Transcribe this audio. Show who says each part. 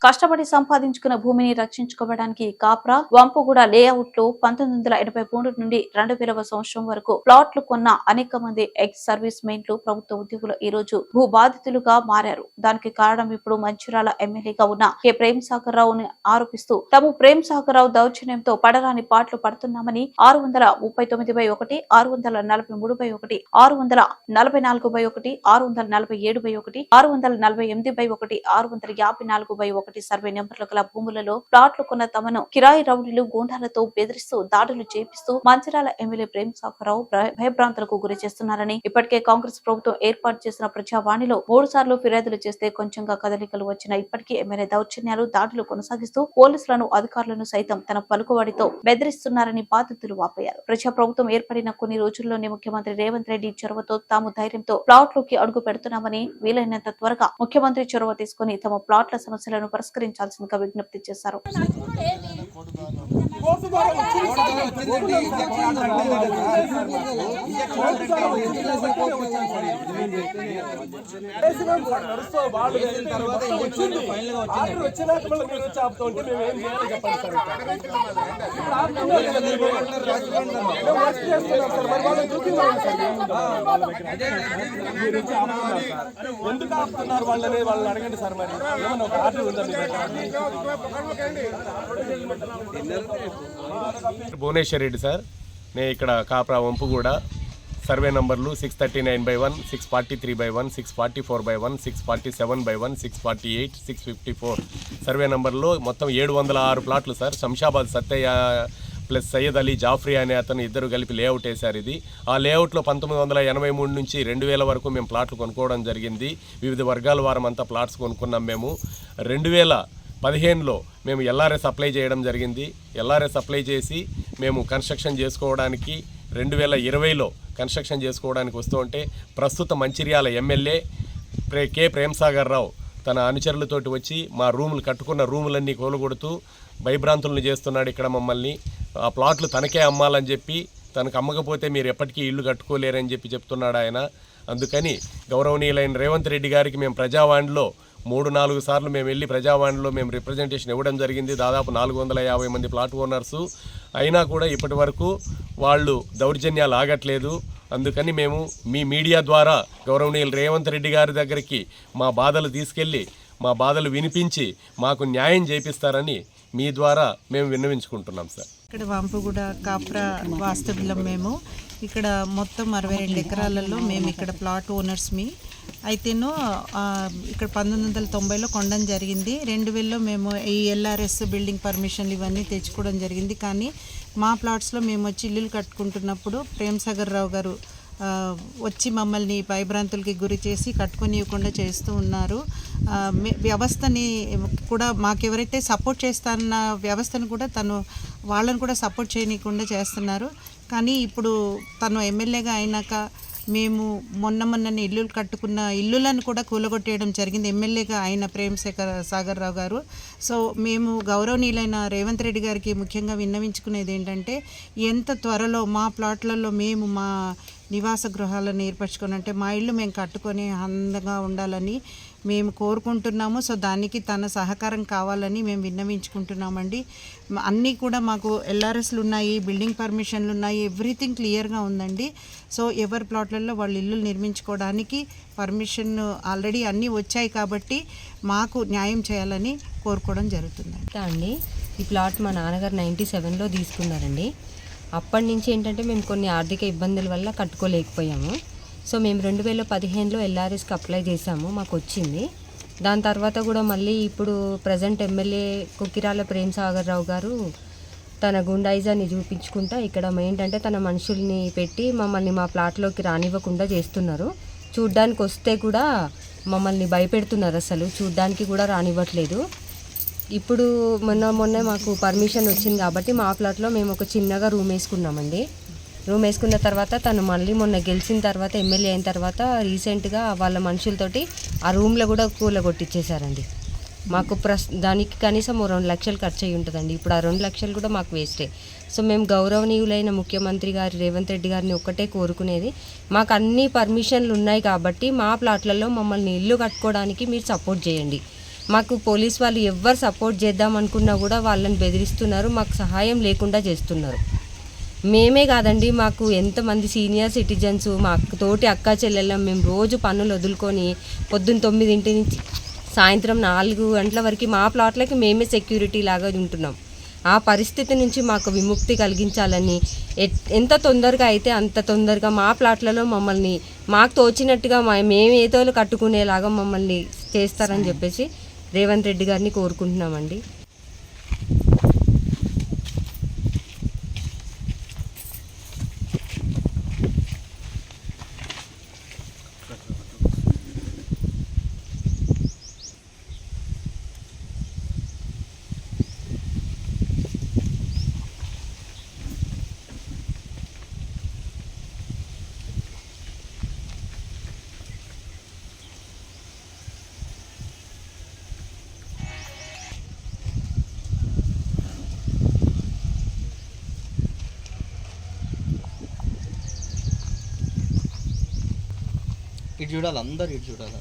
Speaker 1: కష్టపడి సంపాదించుకున్న భూమిని రక్షించుకోవడానికి కాప్రా వంపుగూడ లేఅవుట్ లో 1983 నుండి 2000వ సంవత్సరం వరకు ప్లాట్లు కొన్న అనేక మంది ఎక్స్ సర్వీస్ మెన్లు ప్రభుత్వ ఉద్యోగులు ఈ రోజు భూ బాధితులుగా మారారు. దానికి కారణం ఇప్పుడు మంచిర్యాల ఎమ్మెల్యేగా ఉన్న కె ప్రేమ్ సాగర్ రావుని ఆరోపిస్తూ తాము ప్రేమ్ సాగర్ రావు దౌర్జన్యంతో పడరాని పాటలు పడుతున్నామని 639/1, 643/1, 644/1, 647/1, 648/1, 654/1 సర్వే నెంబర్లు గల భూములలో ప్లాట్లు కొన్న తమను కిరాయి రౌడీలు గూండాలతో బెదిరిస్తూ దాడులు చేపిస్తూ మంచిర్యాల ఎమ్మెల్యే ప్రేమ్ సాగర్ రావు భయభ్రాంతులకు గురి చేస్తున్నారని ఇప్పటికే కాంగ్రెస్ ప్రభుత్వం ఏర్పాటు చేసిన ప్రజావాణిలో 3 సార్లు ఫిర్యాదులు చేస్తే కొంచెంగా కదలికలు వచ్చిన ఇప్పటికీ ఎమ్మెల్యే దౌర్జన్యాలు దాడులు కొనసాగిస్తూ పోలీసులను అధికారులను సైతం తన పలుకుబడితో బెదిరిస్తున్నారని బాధితులు వాపోయారు. ప్రజా ప్రభుత్వం ఏర్పడిన కొన్ని రోజుల్లోనే ముఖ్యమంత్రి రేవంత్ రెడ్డి చొరవతో తాము ధైర్యంతో ప్లాట్లోకి అడుగు పెడుతున్నామని వీలైనంత త్వరగా ముఖ్యమంత్రి చొరవ తీసుకుని తమ ప్లాట్ల సమస్యలను పరిష్కరించాల్సిందిగా విజ్ఞప్తి చేశారు.
Speaker 2: ఎందుకు ఆపుతున్నారు వాళ్ళని అడగండి సార్. మరి ఏమన్నా ఒక ఆర్డర్ ఉందా? భువనేశ్వర్ రెడ్డి సార్, నేను ఇక్కడ కాప్రా వంపుగూడ సర్వే నంబర్లు 639/1, 643/1, 644/1, 647/1, 648, 654 సర్వే నంబర్లో మొత్తం 706 ప్లాట్లు సార్. శంషాబాద్ సత్తయ్య ప్లస్ సయ్యద్ అలీ జాఫ్రీ అనే అతను ఇద్దరు కలిపి లేఅవుట్ వేశారు. ఇది ఆ లేఅవుట్లో 1983 నుంచి 2000 వరకు మేము ప్లాట్లు కొనుక్కోవడం జరిగింది. వివిధ వర్గాల వారం అంతా ప్లాట్స్ కొనుక్కున్నాం. మేము 2015లో మేము ఎల్ఆర్ఎస్ అప్లై చేయడం జరిగింది. ఎల్ఆర్ఎస్ అప్లై చేసి మేము కన్స్ట్రక్షన్ చేసుకోవడానికి 2020లో కన్స్ట్రక్షన్ చేసుకోవడానికి వస్తూ ఉంటే ప్రస్తుత మంచిర్యాల ఎమ్మెల్యే కె ప్రేమ్ సాగర్ రావు తన అనుచరులతోటి వచ్చి మా రూములు కట్టుకున్న రూములన్నీ కూలగొడుతూ భయభ్రాంతులను చేస్తున్నాడు. ఇక్కడ మమ్మల్ని ఆ ప్లాట్లు తనకే అమ్మాలని చెప్పి, తనకు అమ్మకపోతే మీరు ఎప్పటికీ ఇల్లు కట్టుకోలేరని చెప్పి చెప్తున్నాడు ఆయన. అందుకని గౌరవనీయులైన రేవంత్ రెడ్డి గారికి మేము ప్రజావాణిలో 3-4 సార్లు మేము వెళ్ళి ప్రజావాణిలో మేము రిప్రజెంటేషన్ ఇవ్వడం జరిగింది. దాదాపు 450 మంది ప్లాట్ ఓనర్సు అయినా కూడా ఇప్పటి వరకు వాళ్ళు దౌర్జన్యాలు ఆగట్లేదు. అందుకని మేము మీ మీడియా ద్వారా గౌరవనీయులు రేవంత్ రెడ్డి గారి దగ్గరికి మా బాధలు తీసుకెళ్ళి మా బాధలు వినిపించి మాకు న్యాయం చేపిస్తారని మీ ద్వారా మేము విన్నవించుకుంటున్నాం సార్.
Speaker 3: ఇక్కడ వంపుగూడ కాప్రా వాస్తవ్యం మేము ఇక్కడ మొత్తం 62 ఎకరాలలో మేము ఇక్కడ ప్లాట్ ఓనర్స్ అయితేనో ఇక్కడ 1990లో కొనడం జరిగింది. 2000లో మేము ఈ ఎల్ఆర్ఎస్ బిల్డింగ్ పర్మిషన్లు ఇవన్నీ తెచ్చుకోవడం జరిగింది. కానీ మా ప్లాట్స్లో మేము వచ్చి ఇల్లులు కట్టుకుంటున్నప్పుడు ప్రేమ్ సాగర్ రావు గారు వచ్చి మమ్మల్ని భయభ్రాంతులకి గురి చేసి కట్టుకొనివ్వకుండా చేస్తూ ఉన్నారు. వ్యవస్థని కూడా మాకెవరైతే సపోర్ట్ చేస్తారన్న వ్యవస్థను కూడా వాళ్ళని కూడా సపోర్ట్ చేయనీయకుండా చేస్తున్నారు. కానీ ఇప్పుడు తను ఎమ్మెల్యేగా అయినాక మేము మొన్ననే ఇల్లులు కట్టుకున్న ఇల్లులను కూడా కూలగొట్టేయడం జరిగింది ఎమ్మెల్యేగా అయిన ప్రేమ్ సాగర్ రావు గారు. సో మేము గౌరవనీయులైన రేవంత్ రెడ్డి గారికి ముఖ్యంగా విన్నవించుకునేది ఏంటంటే ఎంత త్వరలో మా ప్లాట్లలో మేము మా నివాస గృహాలను ఏర్పరచుకొని అంటే మా ఇల్లు మేము కట్టుకొని అందంగా ఉండాలని మేము కోరుకుంటున్నాము. సో దానికి తన సహకారం కావాలని మేము విన్నవించుకుంటున్నామండి. అన్నీ కూడా మాకు ఎల్ఆర్ఎస్లు ఉన్నాయి, బిల్డింగ్ పర్మిషన్లు ఉన్నాయి, ఎవ్రీథింగ్ క్లియర్గా ఉందండి. సో ఎవరి ప్లాట్లలో వాళ్ళు ఇల్లు నిర్మించుకోవడానికి పర్మిషన్ ఆల్రెడీ అన్నీ వచ్చాయి కాబట్టి మాకు న్యాయం చేయాలని కోరుకోవడం జరుగుతుందండి.
Speaker 4: ఈ ప్లాట్ మా నాన్నగారు 97లో తీసుకున్నారండి. అప్పటి నుంచి ఏంటంటే మేము కొన్ని ఆర్థిక ఇబ్బందుల వల్ల కట్టుకోలేకపోయాము. సో మేము 2015లో ఎల్ఆర్ఎస్కి అప్లై చేసాము, మాకు వచ్చింది. దాని తర్వాత కూడా మళ్ళీ ఇప్పుడు ప్రజెంట్ ఎమ్మెల్యే కుకిరాల ప్రేమ్ సాగర్ రావు గారు తన గుండాయిజాన్ని చూపించుకుంటా ఇక్కడ ఏంటంటే తన మనుషుల్ని పెట్టి మమ్మల్ని మా ప్లాట్లోకి రానివ్వకుండా చేస్తున్నారు. చూడ్డానికి వస్తే కూడా మమ్మల్ని భయపెడుతున్నారు, అసలు చూడ్డానికి కూడా రానివ్వట్లేదు. ఇప్పుడు మొన్న మాకు పర్మిషన్ వచ్చింది కాబట్టి మా ప్లాట్లో మేము ఒక చిన్నగా రూమ్ వేసుకున్నామండి. రూమ్ వేసుకున్న తర్వాత తను మళ్ళీ మొన్న గెలిచిన తర్వాత ఎమ్మెల్యే అయిన తర్వాత రీసెంట్గా వాళ్ళ మనుషులతోటి ఆ రూమ్లో కూడా కూలగొట్టించేశారండి. మాకు దానికి కనీసం 2 లక్షలు ఖర్చు అయ్యి ఉంటుందండి. ఇప్పుడు ఆ 2 లక్షలు కూడా మాకు వేస్టే. సో మేము గౌరవనీయులైన ముఖ్యమంత్రి గారు రేవంత్ రెడ్డి గారిని ఒక్కటే కోరుకునేది, మాకు అన్ని పర్మిషన్లు ఉన్నాయి కాబట్టి మా ప్లాట్లలో మమ్మల్ని ఇల్లు కట్టుకోవడానికి మీరు సపోర్ట్ చేయండి. మాకు పోలీస్ వాళ్ళు ఎవ్వరు సపోర్ట్ చేద్దాం అనుకున్నా కూడా వాళ్ళని బెదిరిస్తున్నారు, మాకు సహాయం లేకుండా చేస్తున్నారు. మేమే కాదండి, మాకు ఎంతమంది సీనియర్ సిటిజన్స్, మా తోటి అక్క చెల్లెళ్ళం, మేము రోజు పనులు వదులుకొని పొద్దున్న 9 నుంచి సాయంత్రం 4 గంటల వరకు మా ప్లాట్లకి మేమే సెక్యూరిటీ లాగా ఉంటున్నాం. ఆ పరిస్థితి నుంచి మాకు విముక్తి కలిగించాలని ఎంత తొందరగా అయితే అంత తొందరగా మా ప్లాట్లలో మమ్మల్ని మాకు తోచినట్టుగా మేము ఏదో కట్టుకునేలాగా మమ్మల్ని చేస్తారని చెప్పేసి రేవంత్ రెడ్డి గారిని కోరుకుంటున్నామండి.
Speaker 5: ఇటు చూడాలి, అందరు ఇటు చూడాలి.